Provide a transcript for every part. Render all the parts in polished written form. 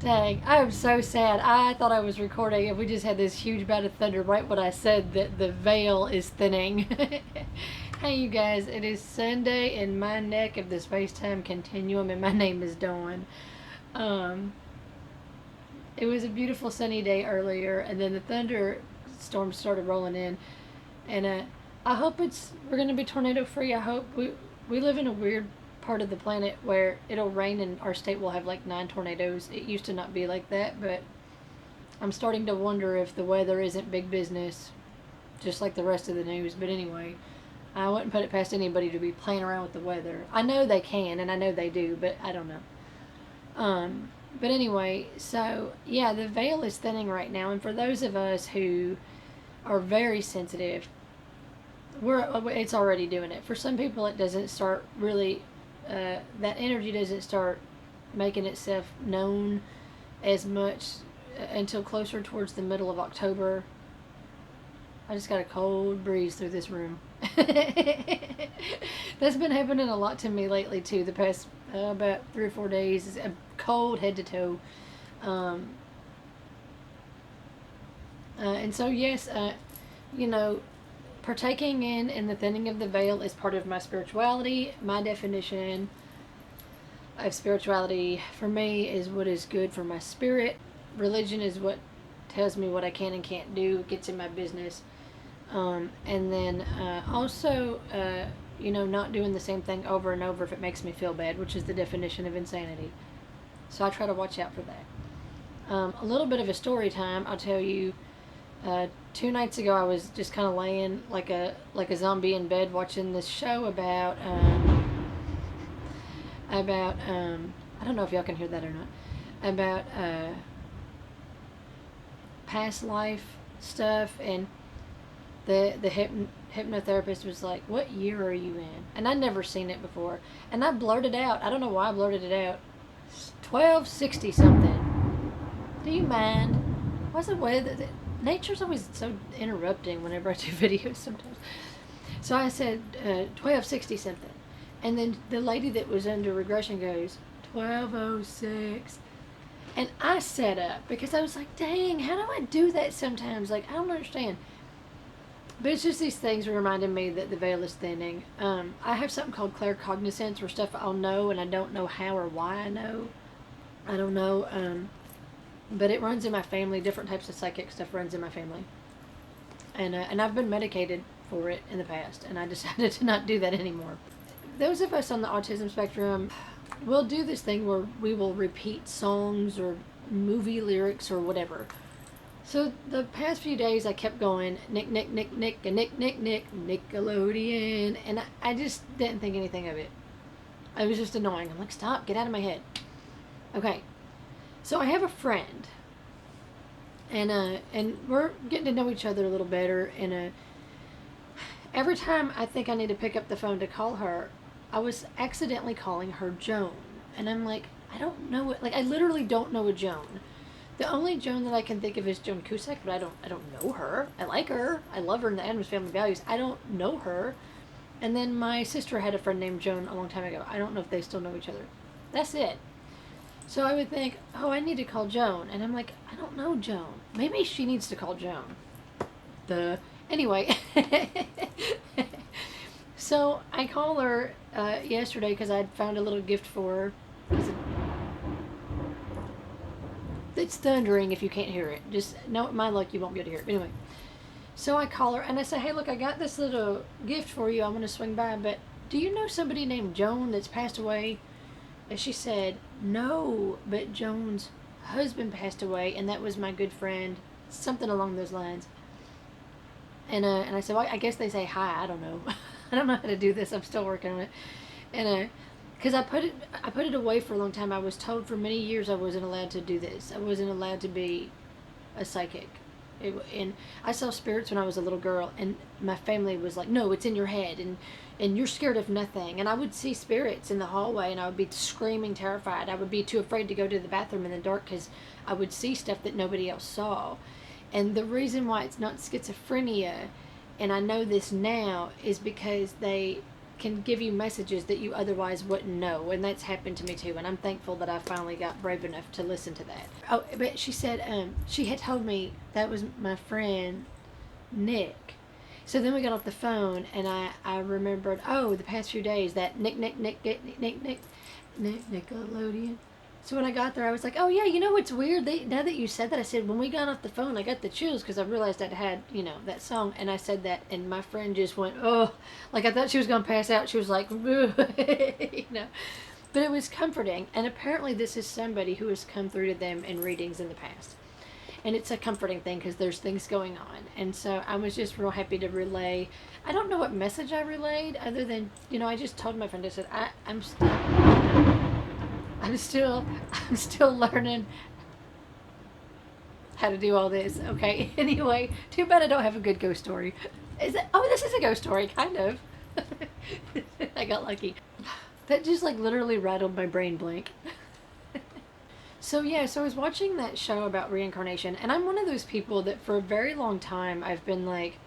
Dang, I am so sad. I thought I was recording and we just had this huge bout of thunder right when I said that the veil is thinning. Hey, you guys, it is Sunday in my neck of the space time continuum, and my name is Dawn. Um, it was a beautiful sunny day earlier, and then the thunderstorms started rolling in. And I hope we're going to be tornado free. I hope we live in a weird part of the planet where it'll rain and our state will have like 9 tornadoes. It used to not be like that, but I'm starting to wonder if the weather isn't big business, just like the rest of the news. But anyway, I wouldn't put it past anybody to be playing around with the weather. I know they can, and I know they do, but I don't know. But anyway, so yeah, the veil is thinning right now, and for those of us who are very sensitive, it's already doing it. For some people, it doesn't start really. That energy doesn't start making itself known as much until closer towards the middle of October. I just got a cold breeze through this room. That's been happening a lot to me lately too. The past about 3 or 4 days is a cold head to toe. And so yes, you know, partaking in the thinning of the veil is part of my spirituality. My definition of spirituality for me is what is good for my spirit. Religion is what tells me what I can and can't do. It gets in my business. And then also, not doing the same thing over and over if it makes me feel bad, which is the definition of insanity. So I try to watch out for that. A little bit of a story time, I'll tell you. 2 nights ago, I was just kind of laying like a zombie in bed watching this show about I don't know if y'all can hear that or not, about past life stuff, and the hypnotherapist was like, "What year are you in?" And I'd never seen it before, and I blurted out. I don't know why I blurted it out. 1260 something. Do you mind? Why's the way that nature's always so interrupting whenever I do videos sometimes. So I said 1260 something. And then the lady that was under regression goes, 1206. And I sat up because I was like, dang, how do I do that sometimes? Like, I don't understand. But it's just these things reminding me that the veil is thinning. I have something called claircognizance, where stuff I'll know and I don't know how or why I know. I don't know. But it runs in my family. Different types of psychic stuff runs in my family. And I've been medicated for it in the past, and I decided to not do that anymore. Those of us on the autism spectrum will do this thing where we will repeat songs or movie lyrics or whatever. So the past few days I kept going, Nick, Nick, Nick, Nick, and Nick, Nick, Nick, Nickelodeon, and I just didn't think anything of it. It was just annoying. I'm like, stop, get out of my head. Okay. So I have a friend, and we're getting to know each other a little better, and every time I think I need to pick up the phone to call her, I was accidentally calling her Joan, and I'm like, I don't know it. Like, I literally don't know a Joan. The only Joan that I can think of is Joan Cusack, but I don't know her. I like her. I love her in the Addams Family Values. I don't know her. And then my sister had a friend named Joan a long time ago. I don't know if they still know each other. That's it. So I would think, oh, I need to call Joan. And I'm like, I don't know Joan. Maybe she needs to call Joan. Anyway. So I call her yesterday because I'd found a little gift for her. It's thundering if you can't hear it. Just know my luck, you won't be able to hear it. But anyway. So I call her and I say, hey, look, I got this little gift for you. I'm going to swing by. But do you know somebody named Joan that's passed away? And she said, no, but Joan's husband passed away, and that was my good friend, something along those lines. And I said, well, I guess they say hi. I don't know. I don't know how to do this. I'm still working on it. And because I put it away for a long time. I was told for many years I wasn't allowed to do this. I wasn't allowed to be a psychic. And I saw spirits when I was a little girl, and my family was like, no, it's in your head, and you're scared of nothing. And I would see spirits in the hallway, and I would be screaming, terrified. I would be too afraid to go to the bathroom in the dark because I would see stuff that nobody else saw. And the reason why it's not schizophrenia, and I know this now, is because they can give you messages that you otherwise wouldn't know, and that's happened to me too. And I'm thankful that I finally got brave enough to listen to that. Oh, but she said she had told me that was my friend Nick. So then we got off the phone, and I remembered, oh, the past few days that Nick Nickelodeon. So when I got there, I was like, oh yeah, you know what's weird? Now that you said that, I said, when we got off the phone, I got the chills because I realized I had, that song, and I said that, and my friend just went, oh, like I thought she was going to pass out. She was like, you know. But it was comforting, and apparently this is somebody who has come through to them in readings in the past. And it's a comforting thing because there's things going on. And so I was just real happy to relay. I don't know what message I relayed other than, I just told my friend, I said, I'm still learning how to do all this. Okay. Anyway, too bad I don't have a good ghost story. This is a ghost story, kind of. I got lucky. That just like literally rattled my brain blank. So I was watching that show about reincarnation, and I'm one of those people that for a very long time I've been like,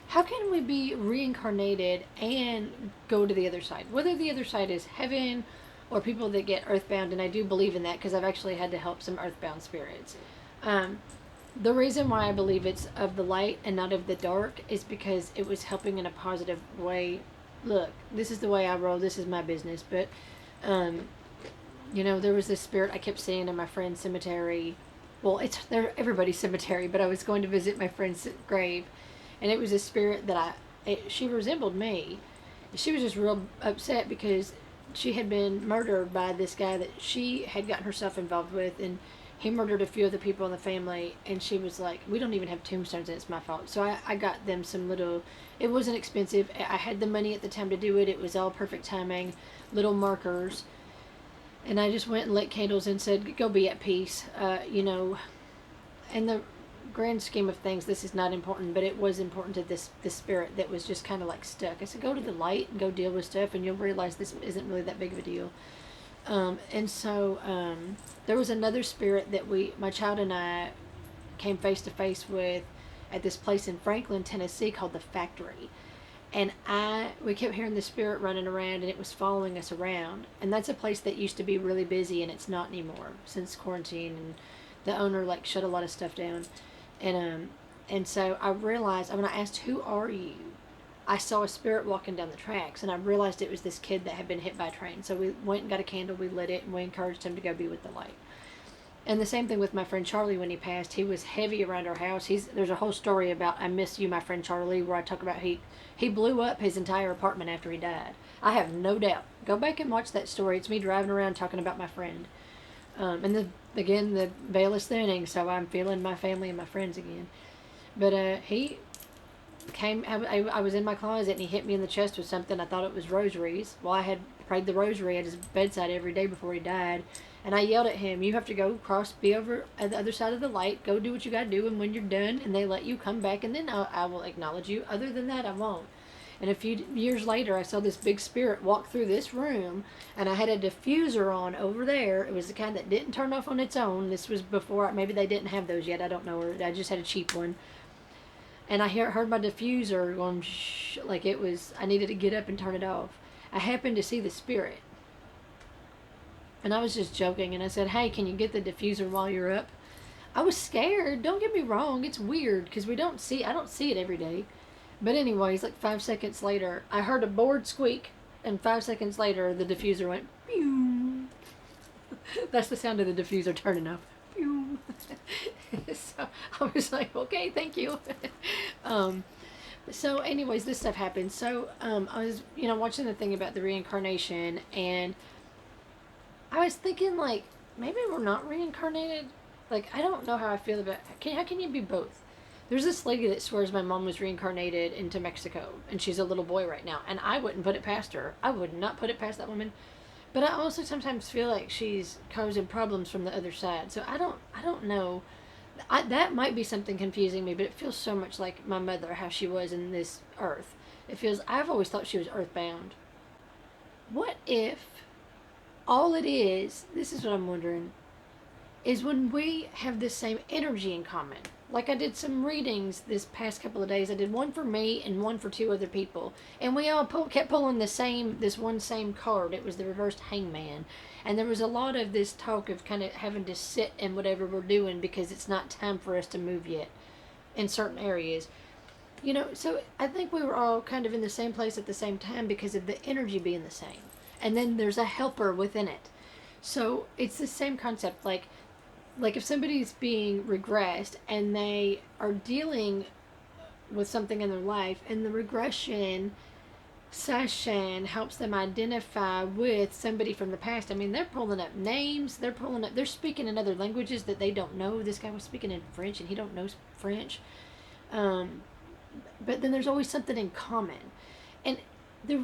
how can we be reincarnated and go to the other side? Whether the other side is heaven or people that get earthbound, and I do believe in that because I've actually had to help some earthbound spirits. The reason why I believe it's of the light and not of the dark is because it was helping in a positive way. Look, this is the way I roll. This is my business. But, there was this spirit I kept seeing in my friend's cemetery. Well, they're everybody's cemetery, but I was going to visit my friend's grave, and it was a spirit that she resembled me. She was just real upset because she had been murdered by this guy that she had gotten herself involved with, and he murdered a few of the people in the family, and she was like, we don't even have tombstones, and it's my fault. So I got them some little, it wasn't expensive. I had the money at the time to do it. It was all perfect timing, little markers. And I just went and lit candles and said, go be at peace. In the grand scheme of things, this is not important, but it was important to this spirit that was just kind of like stuck. I said, go to the light and go deal with stuff, and you'll realize this isn't really that big of a deal. And so there was another spirit that my child and I came face to face with at this place in Franklin, Tennessee called the Factory. And we kept hearing the spirit running around, and it was following us around. And that's a place that used to be really busy, and it's not anymore since quarantine, and the owner shut a lot of stuff down. And so I realized, when I asked, who are you? I saw a spirit walking down the tracks, and I realized it was this kid that had been hit by a train. So we went and got a candle, we lit it, and we encouraged him to go be with the light. And the same thing with my friend Charlie when he passed. He was heavy around our house. There's a whole story about I Miss You, My Friend Charlie, where I talk about he blew up his entire apartment after he died. I have no doubt. Go back and watch that story. It's me driving around talking about my friend. And again, the veil is thinning, so I'm feeling my family and my friends again. But he came, I was in my closet, and he hit me in the chest with something. I thought it was rosaries. Well, I had prayed the rosary at his bedside every day before he died. And I yelled at him, you have to go be over at the other side of the light, go do what you got to do, and when you're done and they let you come back, and then I will acknowledge you. Other than that, I won't. And a few years later, I saw this big spirit walk through this room, and I had a diffuser on over there. It was the kind that didn't turn off on its own. This was before, maybe they didn't have those yet, I don't know, or I just had a cheap one. And I heard my diffuser going shh, like it was, I needed to get up and turn it off. I happened to see the spirit. And I was just joking, and I said, hey, can you get the diffuser while you're up? I was scared. Don't get me wrong. It's weird because I don't see it every day. But anyways, 5 seconds later, I heard a board squeak, and 5 seconds later, the diffuser went, pew. That's the sound of the diffuser turning off. Pew. So I was like, okay, thank you. So anyways, this stuff happened. So I was, watching the thing about the reincarnation, and I was thinking, maybe we're not reincarnated. I don't know how I feel about how can you be both? There's this lady that swears my mom was reincarnated into Mexico, and she's a little boy right now, and I wouldn't put it past her. I would not put it past that woman. But I also sometimes feel like she's causing problems from the other side. So I don't know. That might be something confusing me, but it feels so much like my mother, how she was in this earth. I've always thought she was earthbound. What if all it is, this is what I'm wondering, is when we have this same energy in common. Like I did some readings this past couple of days. I did one for me and one for two other people, and we all kept pulling this one same card. It was the reversed hangman, and there was a lot of this talk of kind of having to sit in whatever we're doing because it's not time for us to move yet in certain areas. So I think we were all kind of in the same place at the same time because of the energy being the same, and then there's a helper within it. So it's the same concept, like if somebody's being regressed and they are dealing with something in their life, and the regression session helps them identify with somebody from the past. I mean, they're pulling up names, they're speaking in other languages that they don't know. This guy was speaking in French and he don't know French. But then there's always something in common. And the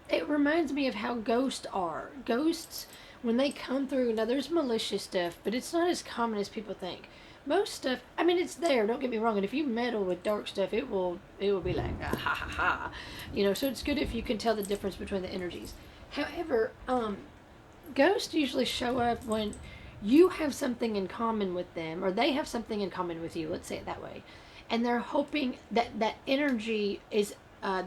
it reminds me of how ghosts are. Ghosts, when they come through, now there's malicious stuff, but it's not as common as people think. Most stuff, I mean, it's there, don't get me wrong, and if you meddle with dark stuff, it will be like, ah, ha ha ha. So it's good if you can tell the difference between the energies. However, ghosts usually show up when you have something in common with them, or they have something in common with you, let's say it that way. And they're hoping that that energy is, I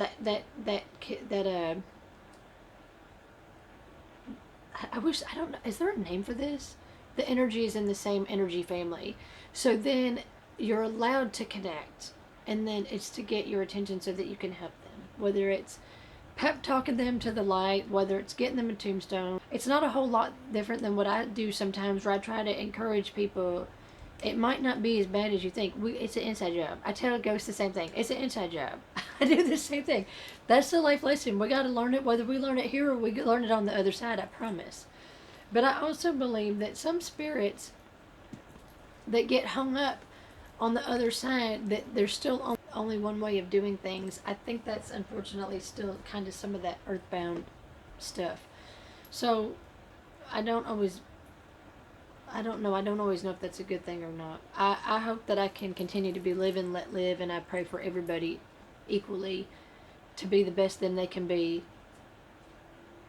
don't know, is there a name for this? The energy is in the same energy family. So then you're allowed to connect, and then it's to get your attention so that you can help them. Whether it's pep talking them to the light, whether it's getting them a tombstone. It's not a whole lot different than what I do sometimes, where I try to encourage people. It might not be as bad as you think. It's an inside job. I tell ghosts the same thing. It's an inside job. I do the same thing. That's the life lesson. We got to learn it, whether we learn it here or we learn it on the other side, I promise. But I also believe that some spirits that get hung up on the other side, that there's still only one way of doing things. I think that's unfortunately still kind of some of that earthbound stuff. So I don't always know if that's a good thing or not. I hope that I can continue to be live and let live, and I pray for everybody equally to be the best them they can be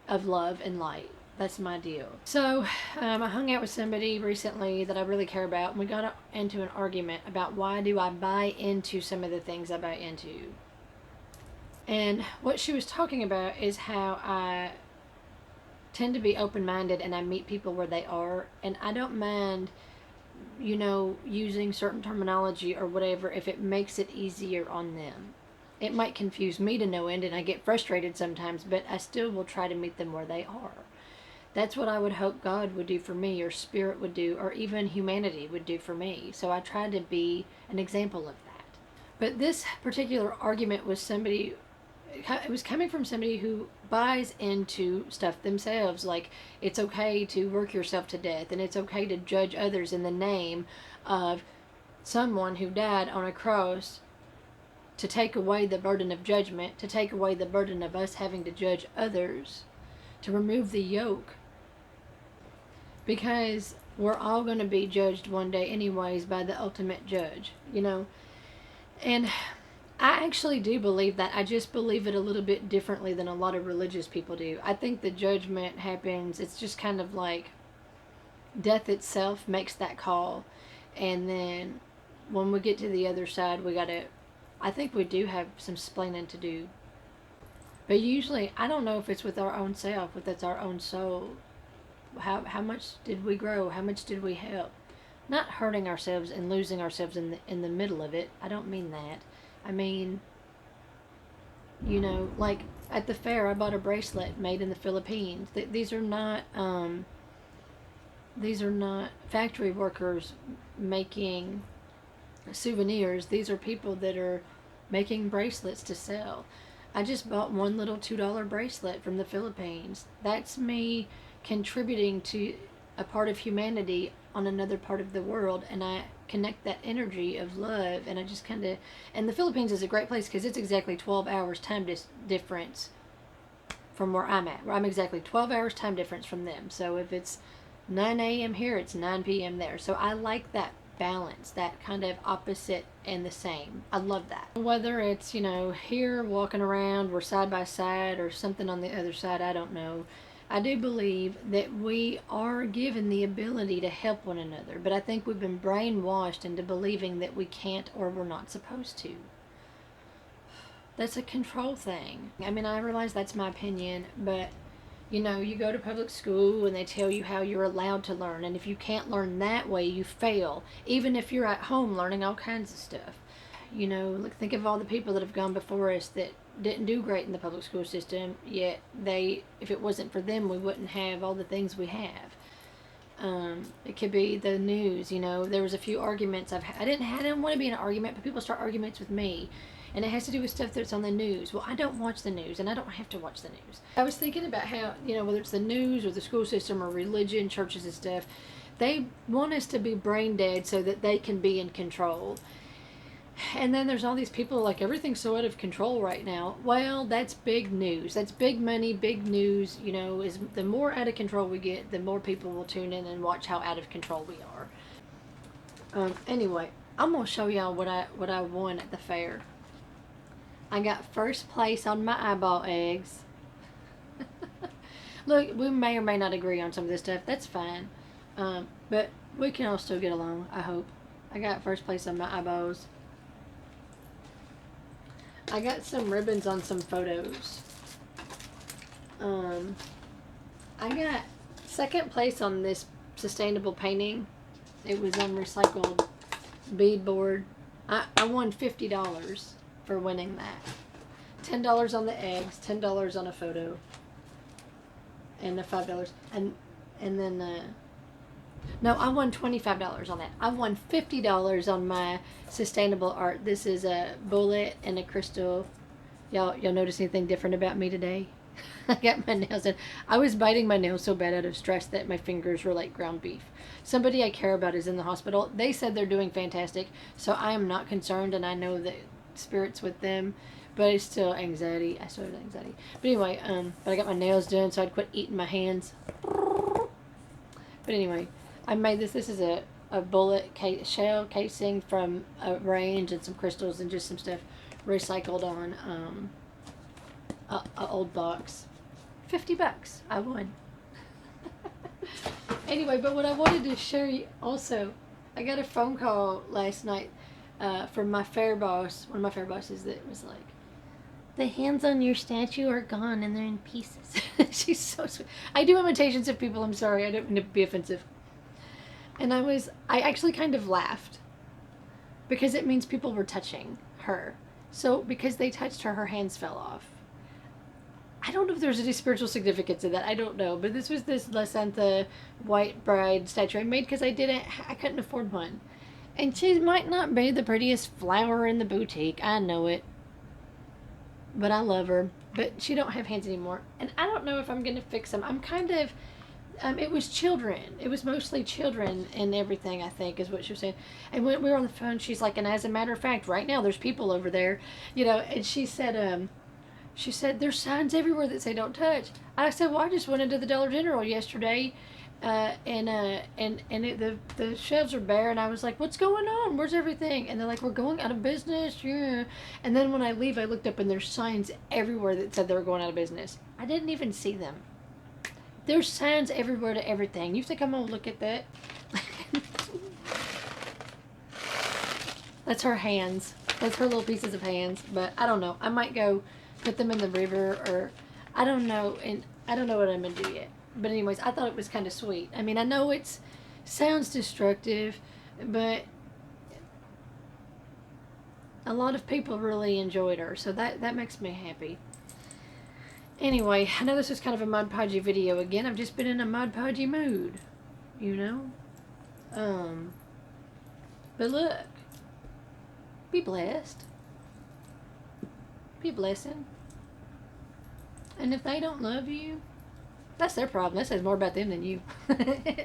of love and light. That's my deal. So I hung out with somebody recently that I really care about, and we got into an argument about why do I buy into some of the things I buy into. And what she was talking about is how I tend to be open-minded and I meet people where they are, and I don't mind, using certain terminology or whatever if it makes it easier on them. It might confuse me to no end and I get frustrated sometimes, but I still will try to meet them where they are. That's what I would hope God would do for me, or Spirit would do, or even humanity would do for me. So I try to be an example of that. But this particular argument was it was coming from somebody who buys into stuff themselves, like it's okay to work yourself to death, and it's okay to judge others in the name of someone who died on a cross to take away the burden of judgment, to take away the burden of us having to judge others, to remove the yoke. Because we're all going to be judged one day anyways by the ultimate judge, And I actually do believe that. I just believe it a little bit differently than a lot of religious people do. I think the judgment happens, it's just kind of like death itself makes that call. And then when we get to the other side, I think we do have some splaining to do. But usually, I don't know if it's with our own self, if it's our own soul. How much did we grow? How much did we help? Not hurting ourselves and losing ourselves in the middle of it. I don't mean that. I mean, like at the fair, I bought a bracelet made in the Philippines. These are not factory workers making souvenirs. These are people that are making bracelets to sell. I just bought one little $2 bracelet from the Philippines. That's me contributing to a part of humanity on another part of the world, and I connect that energy of love, and I just and the Philippines is a great place because it's exactly 12 hours time difference from where I'm at. I'm exactly 12 hours time difference from them. So if it's 9 a.m. here, it's 9 p.m. there. So I like that balance, that kind of opposite and the same. I love that. Whether it's, here walking around, we're side by side, or something on the other side, I don't know. I do believe that we are given the ability to help one another, but I think we've been brainwashed into believing that we can't or we're not supposed to. That's a control thing. I mean, I realize that's my opinion, but you go to public school and they tell you how you're allowed to learn, and if you can't learn that way, you fail, even if you're at home learning all kinds of stuff. Like, think of all the people that have gone before us that didn't do great in the public school system, yet if it wasn't for them, we wouldn't have all the things we have. It could be the news. There was a few arguments I didn't want to be in an argument, but people start arguments with me, and it has to do with stuff that's on the news. Well, I don't watch the news, and I don't have to watch the news. I was thinking about how, whether it's the news or the school system or religion, churches and stuff, they want us to be brain dead so that they can be in control. And then there's all these people like, everything's so out of control right now. Well, that's big news. That's big money, big news. Is the more out of control we get, the more people will tune in and watch how out of control we are. Anyway, I'm gonna show y'all what I won at the fair. I got first place on my eyeball eggs. Look, we may or may not agree on some of this stuff. That's fine. But we can all still get along, I hope. I got first place on my eyeballs. I got some ribbons on some photos. I got second place on this sustainable painting. It was on recycled beadboard. I won $50 for winning that. $10 on the eggs, $10 on a photo, and the $5. And then no, I won $25 on that. I won $50 on my sustainable art. This is a bullet and a crystal. Y'all notice anything different about me today? I got my nails done. I was biting my nails so bad out of stress that my fingers were like ground beef. Somebody I care about is in the hospital. They said they're doing fantastic, so I am not concerned, and I know that spirit's with them, but it's still anxiety. I still have anxiety. But anyway, but I got my nails done, so I'd quit eating my hands. But anyway, I made this. This is a bullet shell casing from a range and some crystals and just some stuff recycled on a old box. $50. I won. Anyway, but what I wanted to share you also, I got a phone call last night from my fair boss, one of my fair bosses, that was like, the hands on your statue are gone and they're in pieces. She's so sweet. I do imitations of people, I'm sorry, I don't mean to be offensive. And I actually kind of laughed because it means people were touching her. So because they touched her, her hands fell off. I don't know if there's any spiritual significance in that. I don't know. But this was this La Santa white bride statue I made because I couldn't afford one. And she might not be the prettiest flower in the boutique. I know it. But I love her. But she don't have hands anymore. And I don't know if I'm going to fix them. I'm kind of... it was children. It was mostly children and everything, I think, is what she was saying. And when we were on the phone, she's like, and as a matter of fact, right now there's people over there, and she said, there's signs everywhere that say don't touch. I said, well, I just went into the Dollar General yesterday, and the shelves are bare, and I was like, what's going on? Where's everything? And they're like, we're going out of business, yeah. And then when I leave, I looked up, and there's signs everywhere that said they were going out of business. I didn't even see them. There's signs everywhere to everything. You think I'm going to look at that? That's her hands. That's her little pieces of hands. But I don't know. I might go put them in the river, or I don't know. And I don't know what I'm going to do yet. But anyways, I thought it was kind of sweet. I mean, I know it sounds destructive, but a lot of people really enjoyed her. So that makes me happy. Anyway, I know this is kind of a Mod Podgy video again. I've just been in a Mod Podgy mood, But look, be blessed. Be blessing. And if they don't love you, that's their problem. That says more about them than you.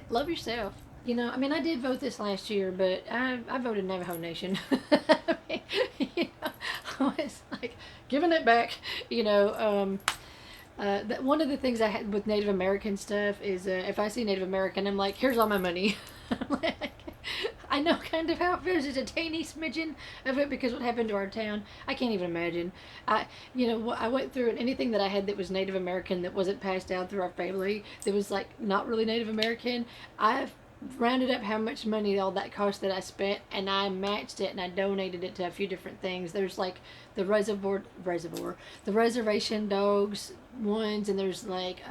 Love yourself. I did vote this last year, but I voted Navajo Nation. I was like, giving it back, one of the things I had with Native American stuff is if I see Native American, I'm like, here's all my money. I know kind of how it feels, just a teeny smidgen of it, because what happened to our town, I can't even imagine. I went through, and anything that I had that was Native American that wasn't passed down through our family, that was like not really Native American, I've rounded up how much money all that cost that I spent, and I matched it, and I donated it to a few different things. There's like the the reservation dogs ones, and there's like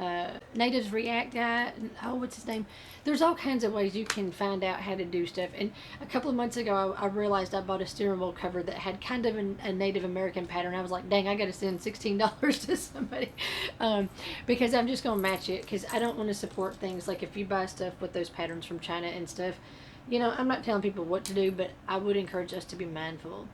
natives react guy, and oh, what's his name? There's all kinds of ways you can find out how to do stuff. And a couple of months ago, I realized I bought a steering wheel cover that had kind of a Native American pattern. I was like, dang, I got to send $16 to somebody, because I'm just gonna match it, because I don't want to support things like if you buy stuff with those patterns from China and stuff. I'm not telling people what to do, but I would encourage us to be mindful.